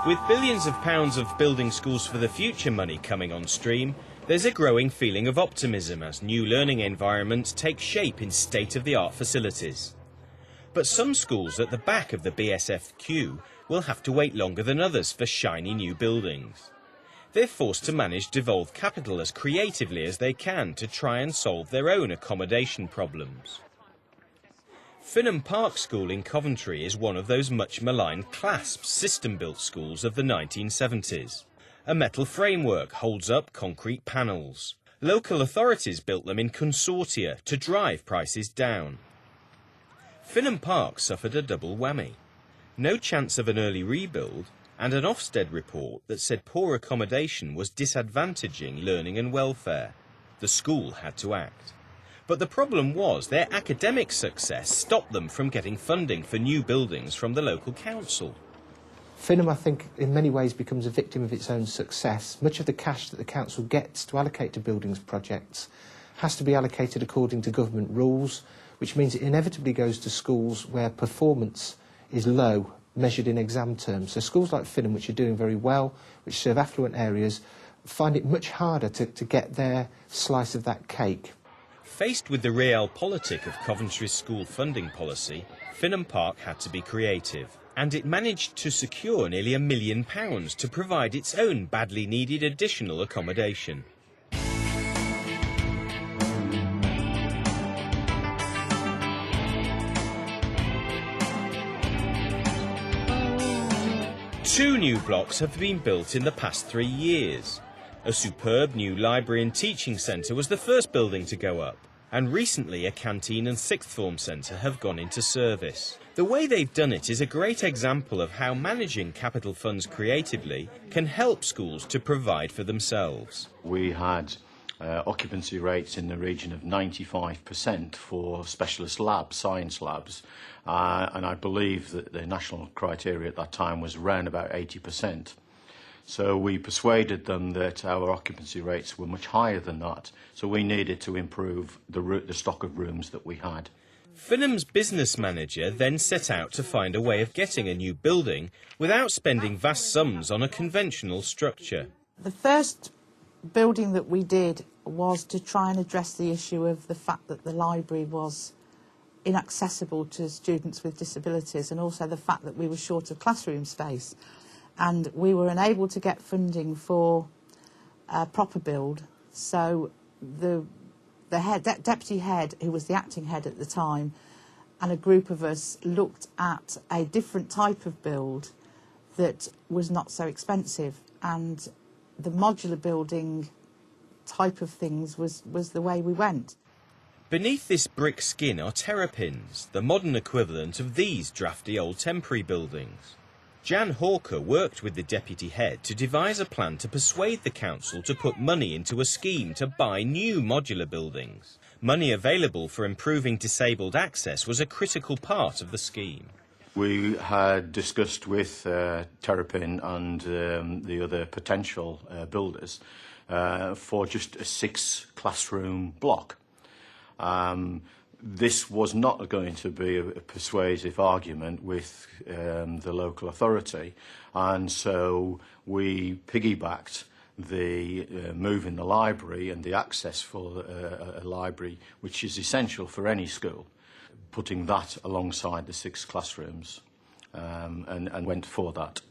With billions of pounds of building schools for the future money coming on stream, there's a growing feeling of optimism as new learning environments take shape in state-of-the-art facilities. But some schools at the back of the BSF queue will have to wait longer than others for shiny new buildings. They're forced to manage devolved capital as creatively as they can to try and solve their own accommodation problems. Finham Park School in Coventry is one of those much maligned clasp system-built schools of the 1970s. A metal framework holds up concrete panels. Local authorities built them in consortia to drive prices down. Finham Park suffered a double whammy. No chance of an early rebuild and an Ofsted report that said poor accommodation was disadvantaging learning and welfare. The school had to act. But the problem was their academic success stopped them from getting funding for new buildings from the local council. Finham, I think, in many ways becomes a victim of its own success. Much of the cash that the council gets to allocate to buildings projects has to be allocated according to government rules, which means it inevitably goes to schools where performance is low, measured in exam terms. So schools like Finham, which are doing very well, which serve affluent areas, find it much harder to get their slice of that cake. Faced with the realpolitik of Coventry's school funding policy, Finham Park had to be creative, and it managed to secure nearly £1 million to provide its own badly needed additional accommodation. Two new blocks have been built in the past 3 years. A superb new library and teaching centre was the first building to go up, and recently a canteen and sixth form centre have gone into service. The way they've done it is a great example of how managing capital funds creatively can help schools to provide for themselves. We had occupancy rates in the region of 95% for specialist labs, science labs, and I believe that the national criteria at that time was around about 80%. So we persuaded them that our occupancy rates were much higher than that, so we needed to improve the stock of rooms that we had. Finham's business manager then set out to find a way of getting a new building without spending vast sums on a conventional structure. The first building that we did was to try and address the issue of the fact that the library was inaccessible to students with disabilities, and also the fact that we were short of classroom space. And we were unable to get funding for a proper build, so the deputy head, who was the acting head at the time, and a group of us looked at a different type of build that was not so expensive, and the modular building type of things was the way we went. Beneath this brick skin are terrapins, the modern equivalent of these drafty old temporary buildings. Jan Hawker worked with the deputy head to devise a plan to persuade the council to put money into a scheme to buy new modular buildings. Money available for improving disabled access was a critical part of the scheme. We had discussed with Terrapin and the other potential builders for just a 6-classroom block. This was not going to be a persuasive argument with the local authority, and so we piggybacked the move in the library and the access for a library, which is essential for any school, putting that alongside the 6 classrooms, and went for that.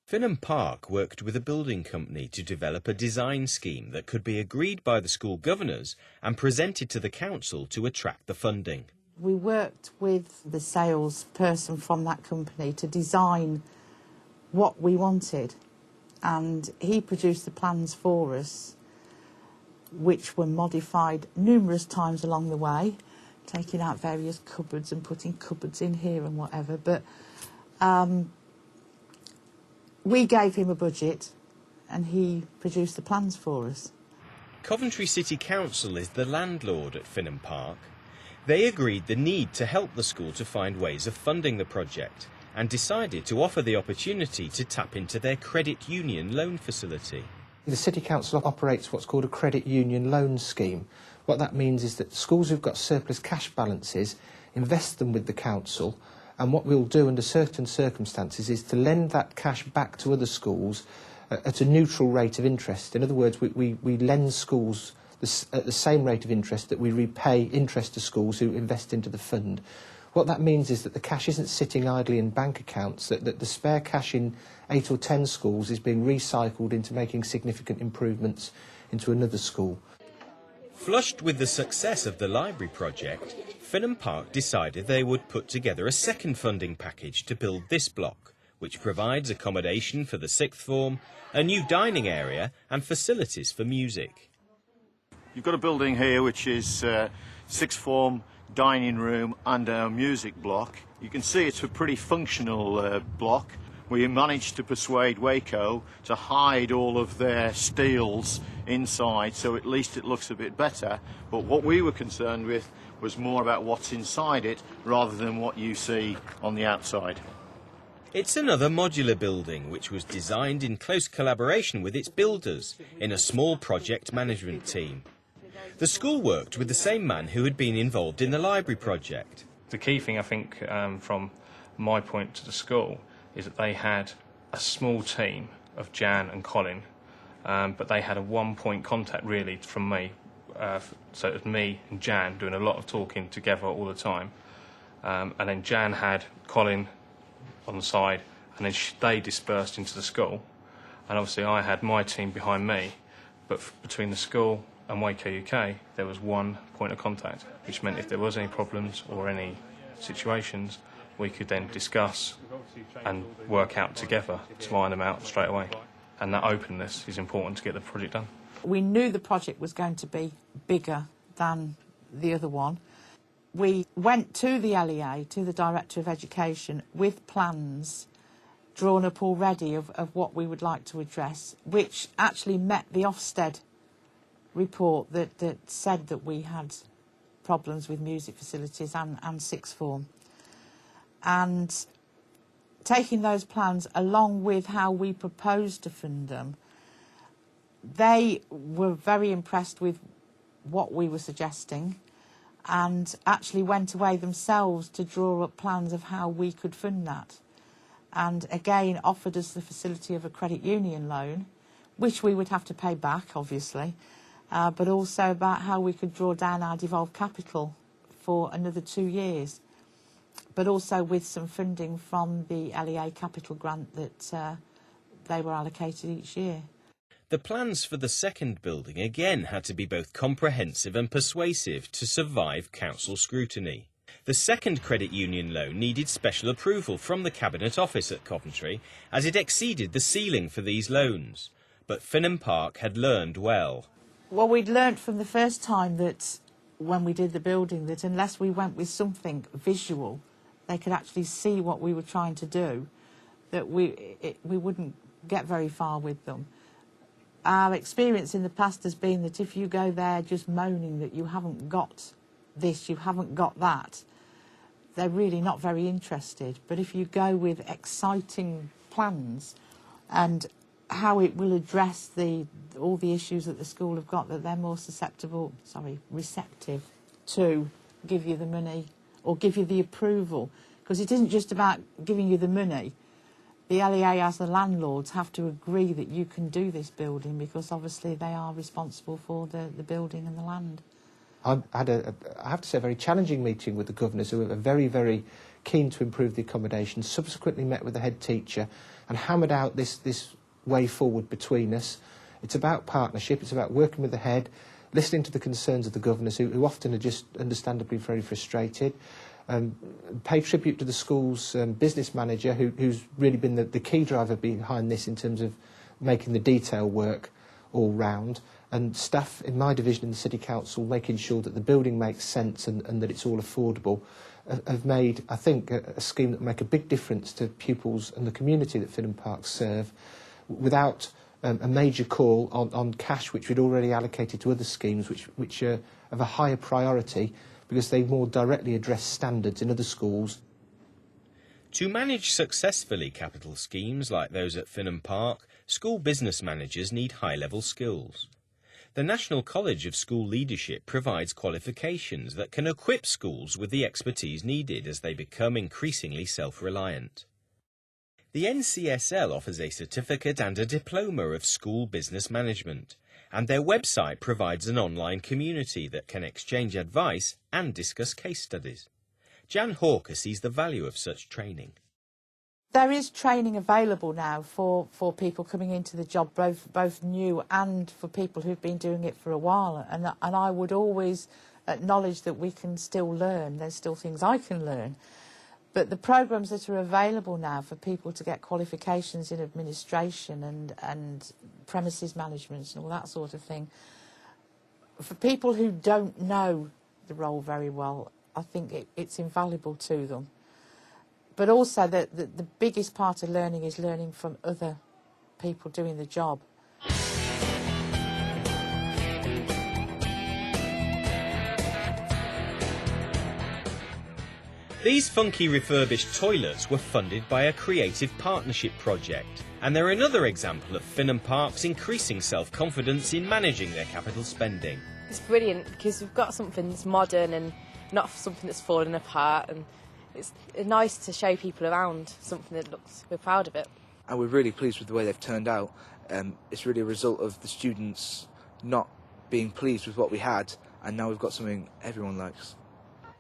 Finham Park worked with a building company to develop a design scheme that could be agreed by the school governors and presented to the council to attract the funding. We worked with the salesperson from that company to design what we wanted, and he produced the plans for us, which were modified numerous times along the way, taking out various cupboards and putting cupboards in here and whatever, but we gave him a budget and he produced the plans for us. Coventry City Council is the landlord at Finham Park. They agreed the need to help the school to find ways of funding the project and decided to offer the opportunity to tap into their credit union loan facility. The City Council operates what's called a credit union loan scheme. What that means is that schools who've got surplus cash balances invest them with the council, And what we'll do under certain circumstances is to lend that cash back to other schools at a neutral rate of interest. In other words, we lend schools at the same rate of interest that we repay interest to schools who invest into the fund. What that means is that the cash isn't sitting idly in bank accounts, that the spare cash in 8 or 10 schools is being recycled into making significant improvements into another school. Flushed with the success of the library project, Finham Park decided they would put together a second funding package to build this block, which provides accommodation for the sixth form, a new dining area and facilities for music. You've got a building here which is sixth form, dining room and our music block. You can see it's a pretty functional block. We managed to persuade Waco to hide all of their steels inside, so at least it looks a bit better. But what we were concerned with was more about what's inside it rather than what you see on the outside. It's another modular building which was designed in close collaboration with its builders in a small project management team. The school worked with the same man who had been involved in the library project. The key thing, I think, from my point to the school is that they had a small team of Jan and Colin, but they had a one-point contact really from me. So it was me and Jan doing a lot of talking together all the time. And then Jan had Colin on the side, and then they dispersed into the school. And obviously I had my team behind me, but between the school and Waco UK, there was one point of contact, which meant if there was any problems or any situations, we could then discuss and work out together to iron them out straight away. And that openness is important to get the project done. We knew the project was going to be bigger than the other one. We went to the LEA, to the Director of Education, with plans drawn up already of what we would like to address, which actually met the Ofsted report that said that we had problems with music facilities and sixth form. And taking those plans along with how we proposed to fund them, they were very impressed with what we were suggesting and actually went away themselves to draw up plans of how we could fund that. And again offered us the facility of a credit union loan, which we would have to pay back, obviously, but also about how we could draw down our devolved capital for another 2 years, but also with some funding from the LEA capital grant that they were allocated each year. The plans for the second building again had to be both comprehensive and persuasive to survive council scrutiny. The second credit union loan needed special approval from the Cabinet Office at Coventry as it exceeded the ceiling for these loans. But Finham Park had learned well. Well, we'd learnt from the first time that when we did the building that unless we went with something visual, they could actually see what we were trying to do, that we wouldn't get very far with them. Our experience in the past has been that if you go there just moaning that you haven't got this, you haven't got that, they're really not very interested. But if you go with exciting plans and how it will address all the issues that the school have got, that they're more receptive to give you the money or give you the approval. Because it isn't just about giving you the money. The LEA, as the landlords, have to agree that you can do this building because obviously they are responsible for the building and the land. I had I have to say, a very challenging meeting with the governors, who were very, very keen to improve the accommodation, subsequently met with the head teacher and hammered out this way forward between us. It's about partnership, it's about working with the head, listening to the concerns of the governors, who often are just understandably very frustrated. Pay tribute to the school's business manager, who's really been the key driver behind this in terms of making the detail work all round, and staff in my division in the City Council making sure that the building makes sense and that it's all affordable, have made, I think, a scheme that will make a big difference to pupils and the community that Finham Park serve, without a major call on cash which we'd already allocated to other schemes which are of a higher priority because they more directly address standards in other schools. To manage successfully capital schemes like those at Finham Park, school business managers need high-level skills. The National College of School Leadership provides qualifications that can equip schools with the expertise needed as they become increasingly self-reliant. The NCSL offers a certificate and a diploma of school business management, and their website provides an online community that can exchange advice and discuss case studies. Jan Hawker sees the value of such training. There is training available now for people coming into the job, both new and for people who've been doing it for a while. And I would always acknowledge that we can still learn. There's still things I can learn. But the programmes that are available now for people to get qualifications in administration and premises management and all that sort of thing, for people who don't know the role very well, I think it's invaluable to them. But also the biggest part of learning is learning from other people doing the job. These funky refurbished toilets were funded by a creative partnership project, and they're another example of Finham Park's increasing self-confidence in managing their capital spending. It's brilliant because we've got something that's modern and not something that's fallen apart, and it's nice to show people around something that looks, we're proud of it. And we're really pleased with the way they've turned out. It's really a result of the students not being pleased with what we had, and now we've got something everyone likes.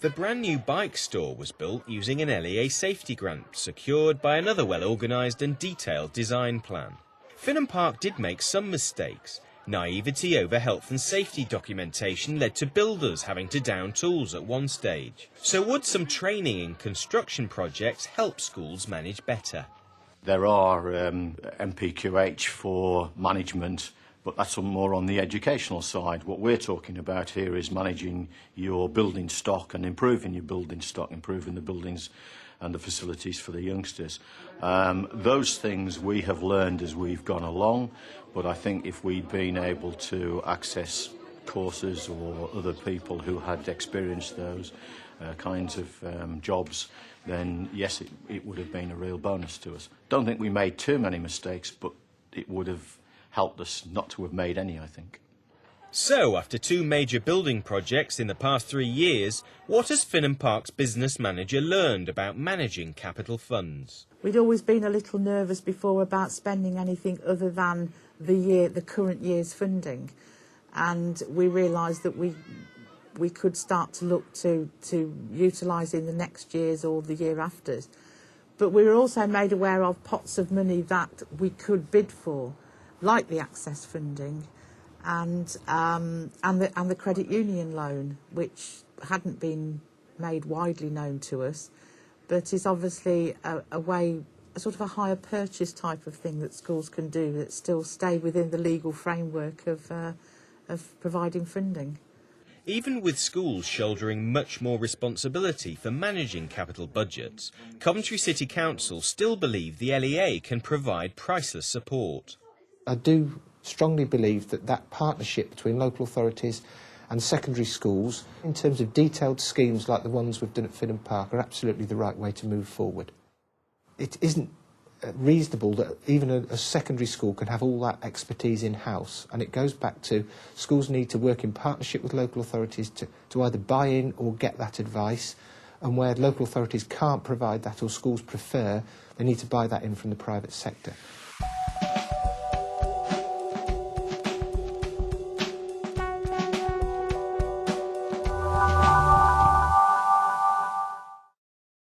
The brand new bike store was built using an LEA safety grant secured by another well-organised and detailed design plan. Finham Park did make some mistakes. Naivety over health and safety documentation led to builders having to down tools at one stage. So would some training in construction projects help schools manage better? There are MPQH for management, but that's more on the educational side. What we're talking about here is managing your building stock and improving your building stock, improving the buildings and the facilities for the youngsters. Those things we have learned as we've gone along, but I think if we'd been able to access courses or other people who had experienced those kinds of jobs, then yes, it would have been a real bonus to us. Don't think we made too many mistakes, but it would have helped us not to have made any, I think. So, after two major building projects in the past 3 years, what has Finham Park's business manager learned about managing capital funds? We'd always been a little nervous before about spending anything other than the current year's funding, and we realised that we could start to look to utilising the next year's or the year after's. But we were also made aware of pots of money that we could bid for, like the access funding and the credit union loan, which hadn't been made widely known to us, but is obviously a way, a sort of a hire purchase type of thing that schools can do that still stay within the legal framework of providing funding. Even with schools shouldering much more responsibility for managing capital budgets, Coventry City Council still believe the LEA can provide priceless support. I do strongly believe that partnership between local authorities and secondary schools, in terms of detailed schemes like the ones we've done at Finham Park, are absolutely the right way to move forward. It isn't reasonable that even a secondary school can have all that expertise in-house, and it goes back to schools need to work in partnership with local authorities to either buy in or get that advice, and where local authorities can't provide that or schools prefer, they need to buy that in from the private sector.